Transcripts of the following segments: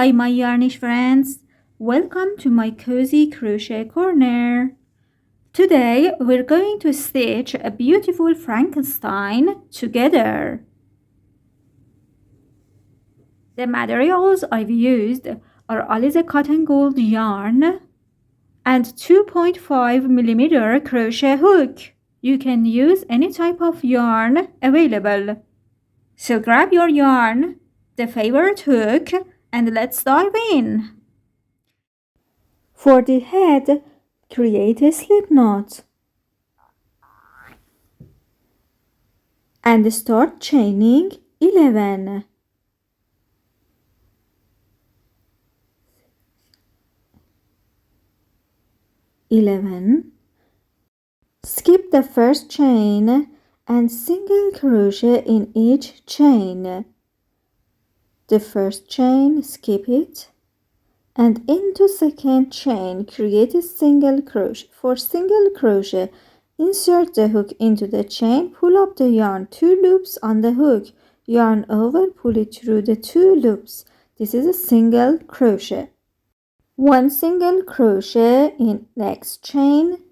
Hi my yarnish friends, welcome to my cozy crochet corner. Today we're going to stitch a beautiful Frankenstein together. The materials I've used are Alize cotton gold yarn and 2.5mm crochet hook. You can use any type of yarn available. So grab your yarn, the favorite hook, and let's dive in. For the head, create a slip knot and start chaining 11. Skip the first chain and single crochet in each chain. The first chain, skip it, and into second chain create a single crochet. For single crochet, insert the hook into the chain, pull up the yarn 2 loops on the hook, yarn over, pull it through the 2 loops. This is a single crochet. 1 single crochet in next chain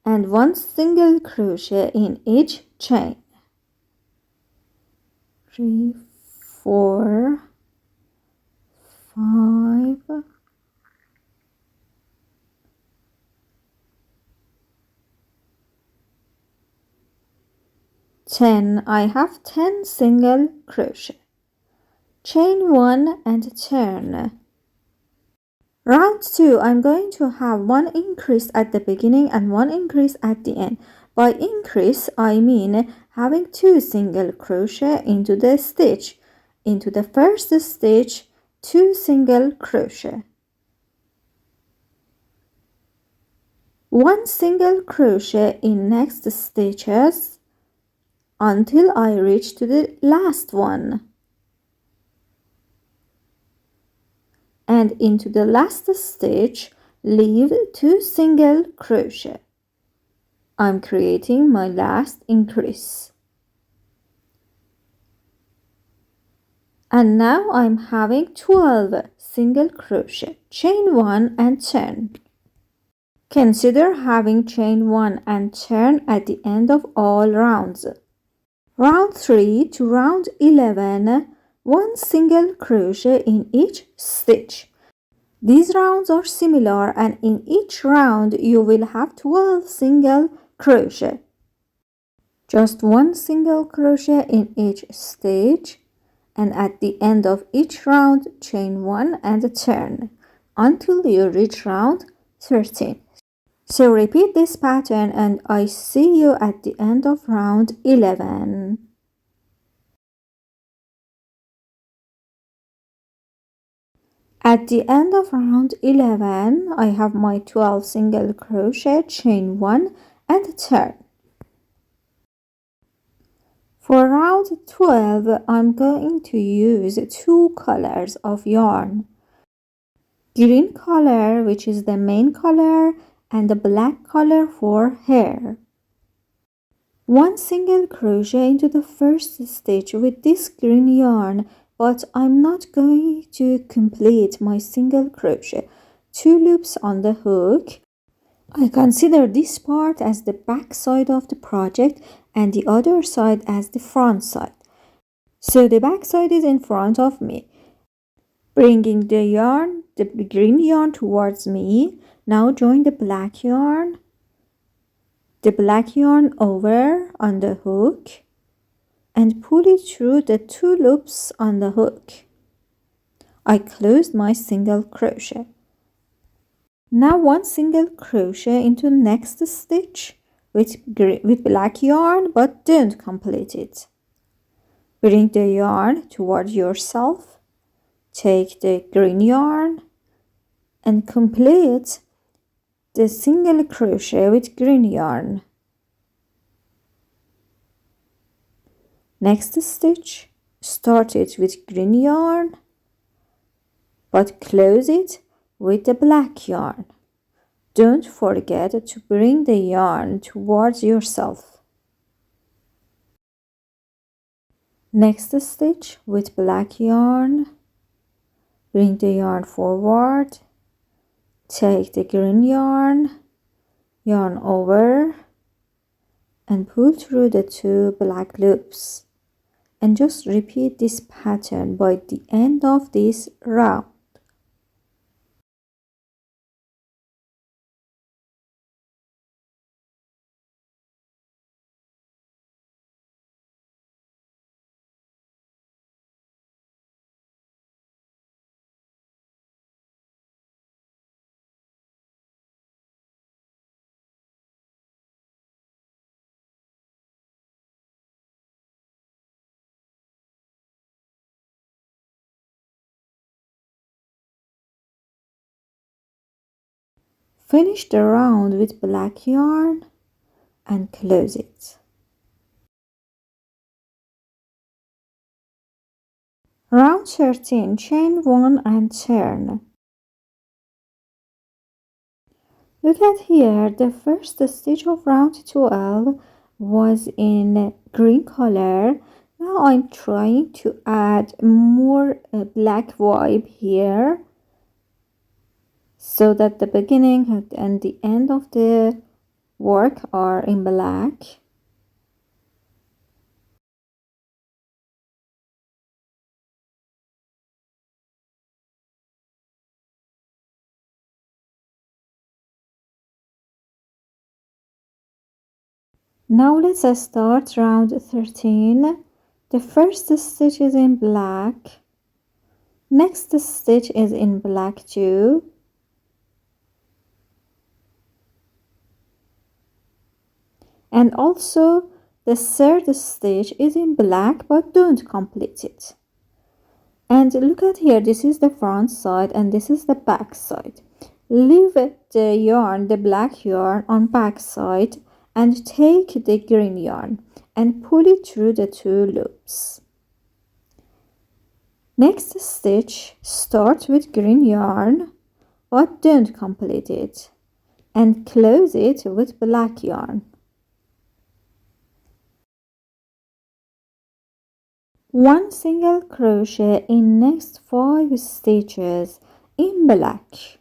and 1 single crochet in each chain. 3, 4, 5, 10. I have 10 single crochet. Chain 1 and turn. Round 2, I'm going to have 1 increase at the beginning and 1 increase at the end. By increase, I mean having 2 single crochet into the stitch. Into the first stitch, 2 single crochet. 1 single crochet in next stitches until I reach to the last one. And into the last stitch, leave 2 single crochet. I'm creating my last increase. And now I'm having 12 single crochet. Chain 1 and turn. Consider having chain 1 and turn at the end of all rounds. Round 3 to round 11, 1 single crochet in each stitch. These rounds are similar and in each round you will have 12 single crochet. Just 1 single crochet in each stitch, and at the end of each round chain 1 and turn until you reach round 13. So repeat this pattern and I see you at the end of round 11. At the end of round 11, I have my 12 single crochet, chain 1 and turn. For round 12, I'm going to use 2 colors of yarn. Green color, which is the main color, and the black color for hair. 1 single crochet into the first stitch with this green yarn, but I'm not going to complete my single crochet. 2 loops on the hook. I consider this part as the back side of the project and the other side as the front side. So the back side is in front of me. Bringing the yarn, the green yarn towards me. Now join the black yarn. The black yarn over on the hook and pull it through the 2 loops on the hook. I closed my single crochet. Now 1 single crochet into next stitch with black yarn, but don't complete it. Bring the yarn toward yourself. Take the green yarn and complete the single crochet with green yarn. Next stitch, start it with green yarn, but close it with the black yarn. Don't forget to bring the yarn towards yourself. Next stitch with black yarn, Bring the yarn forward, take the green yarn, yarn over, and pull through the 2 black loops. And just repeat this pattern by the end of this round. Finish the round with black yarn and close it. Round 13, chain 1 and turn. Look at here, the first stitch of round 12 was in green color. Now I'm trying to add more black vibe here, so that the beginning and the end of the work are in black. Now let's start round 13. The first stitch is in black. Next stitch is in black too. And also the third stitch is in black, but don't complete it. And look at here, this is the front side and this is the back side. Leave the yarn, the black yarn, on back side and take the green yarn and pull it through the 2 loops. Next stitch, start with green yarn, but don't complete it, and close it with black yarn. One single crochet in next 5 stitches in black.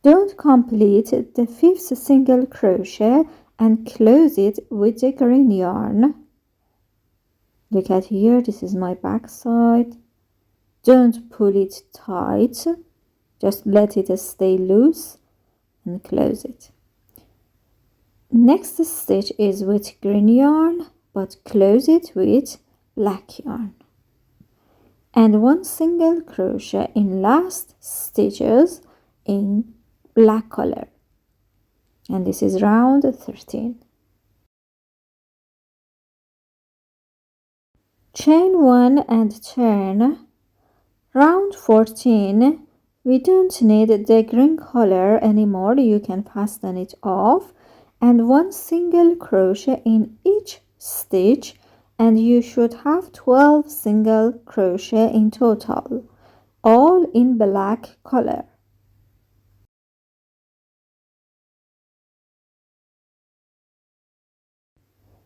Don't complete the 5th single crochet and close it with the green yarn. Look at here, this is my back side. Don't pull it tight, just let it stay loose and close it. Next stitch is with green yarn, but close it with black yarn. And one single crochet in last stitches in black color. And this is round 13. Chain 1 and turn. Round 14. We don't need the green color anymore, you can fasten it off, and one single crochet in each stitch, and you should have 12 single crochet in total, all in black color.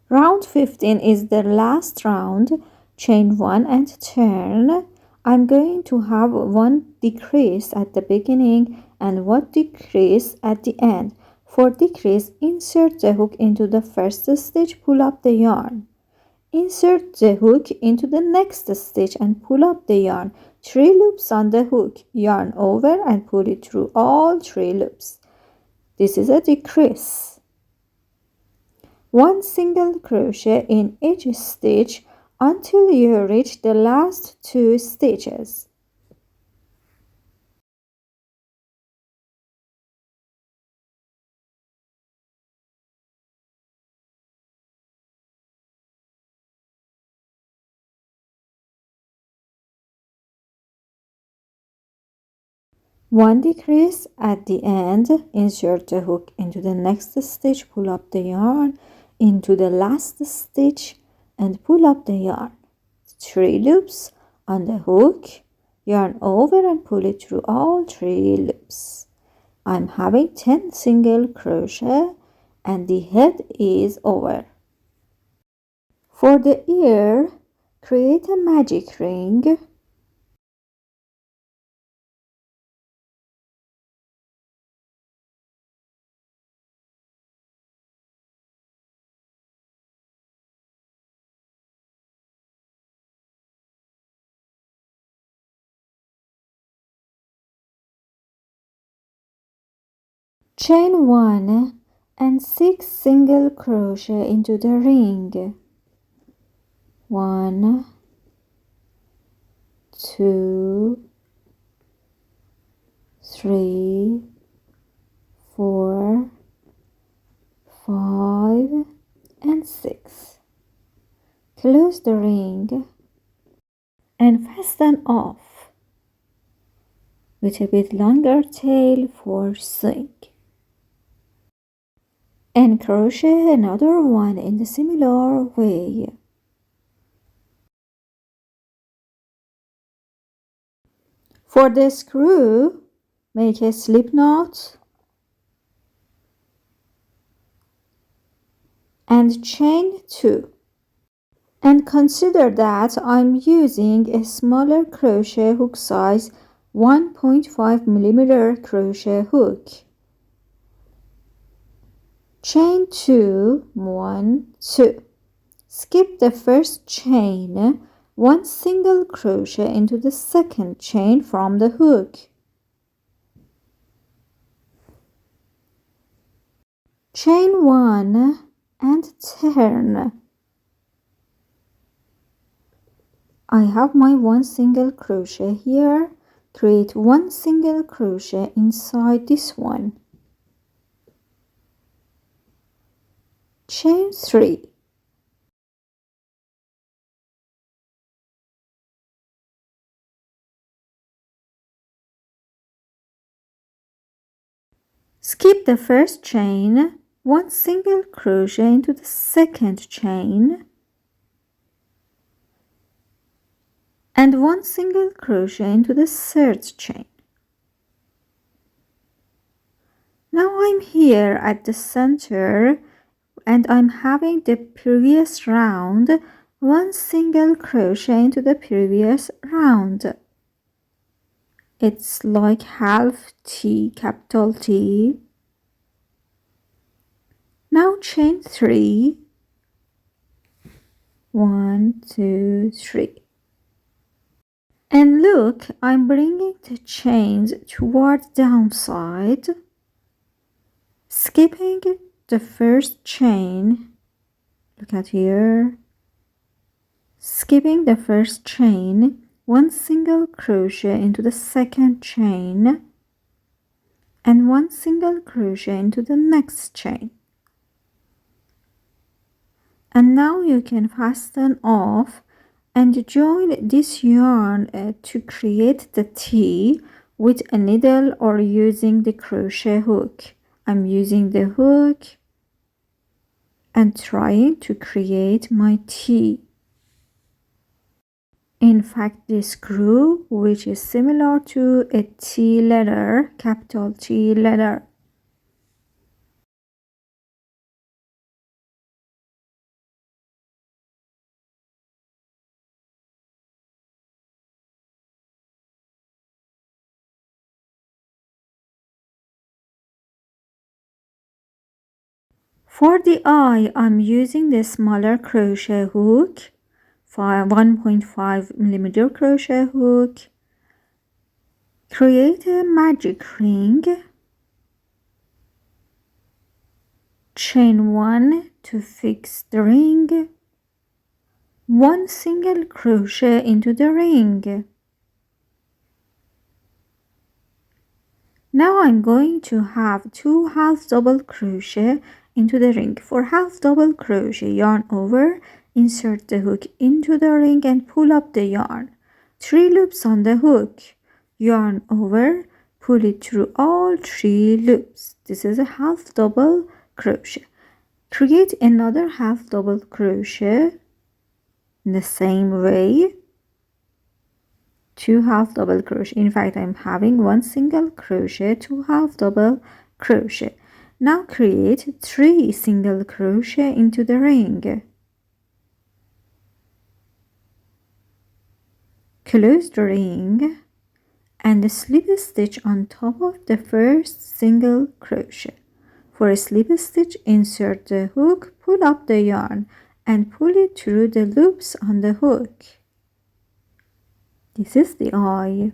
Round 15 is the last round. Chain 1 and turn. I'm going to have one decrease at the beginning and one decrease at the end. For decrease, insert the hook into the first stitch, pull up the yarn. Insert the hook into the next stitch and pull up the yarn. 3 loops on the hook, yarn over and pull it through all 3 loops. This is a decrease. One single crochet in each stitch until you reach the last 2 stitches. One decrease at the end, insert the hook into the next stitch, pull up the yarn into the last stitch and pull up the yarn. 3 loops on the hook, yarn over and pull it through all 3 loops. I'm having 10 single crochet and the head is over. For the ear, create a magic ring. Chain 1 and 6 single crochet into the ring. 1, 2, 3, 4, 5 and 6. Close the ring and fasten off with a bit longer tail for sewing. And crochet another one in the similar way. For the screw, make a slip knot and chain 2. And consider that I'm using a smaller crochet hook size 1.5 millimeter crochet hook. Chain 2, 1, 2. Skip the first chain, 1 single crochet into the second chain from the hook. Chain 1 and turn. I have my 1 single crochet here. Create 1 single crochet inside this one. Chain 3. Skip the first chain, 1 single crochet into the second chain and 1 single crochet into the third chain. Now I'm here at the center and I'm having the previous round 1 single crochet into the previous round. It's like half T, capital T. Now chain 3. 1, 2, 3. And look, I'm bringing the chains toward downside, skipping the first chain. Look at here. Skipping the first chain, 1 single crochet into the second chain and 1 single crochet into the next chain. And now you can fasten off and join this yarn to create the T with a needle or using the crochet hook. I'm using the hook and trying to create my T. In fact, the screw, which is similar to a T letter, capital T letter. For the eye, I'm using the smaller crochet hook, 1.5 millimeter crochet hook. Create a magic ring. Chain 1 to fix the ring. 1 single crochet into the ring. Now I'm going to have 2 half double crochet into the ring. For half double crochet, yarn over, insert the hook into the ring and pull up the yarn. 3 loops on the hook, yarn over, pull it through all 3 loops. This is a half double crochet. Create another half double crochet in the same way. 2 half double crochet. In fact, I'm having 1 single crochet, 2 half double crochet. Now create 3 single crochet into the ring. Close the ring and slip stitch on top of the first single crochet. For a slip stitch, insert the hook, pull up the yarn and pull it through the loops on the hook. This is the eye.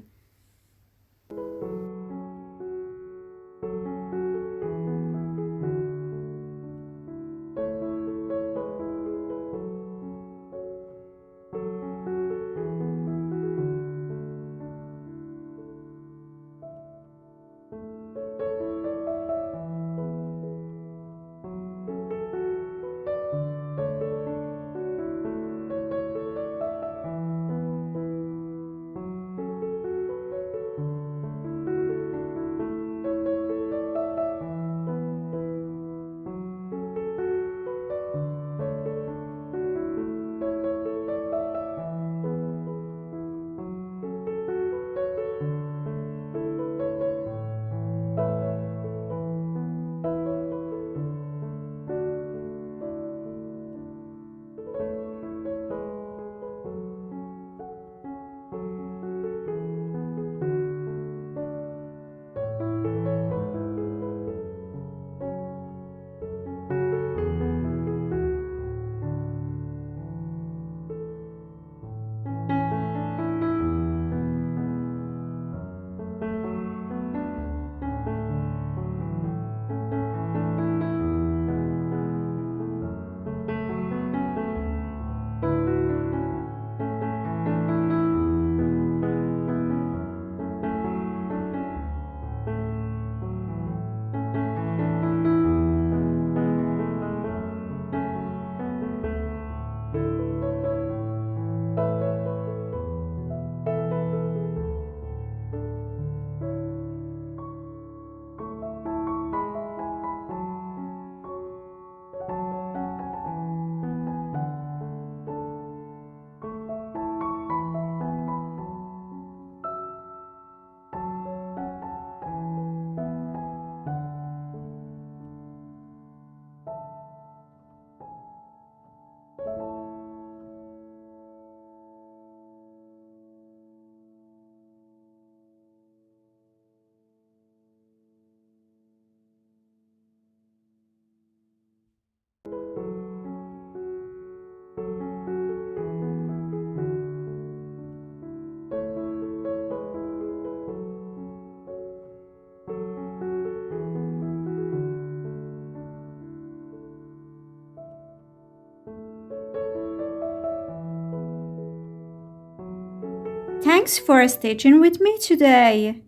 Thanks for stitching with me today.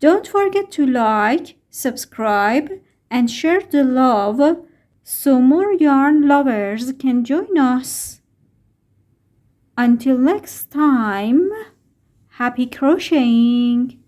Don't forget to like, subscribe, and share the love so more yarn lovers can join us. Until next time, happy crocheting!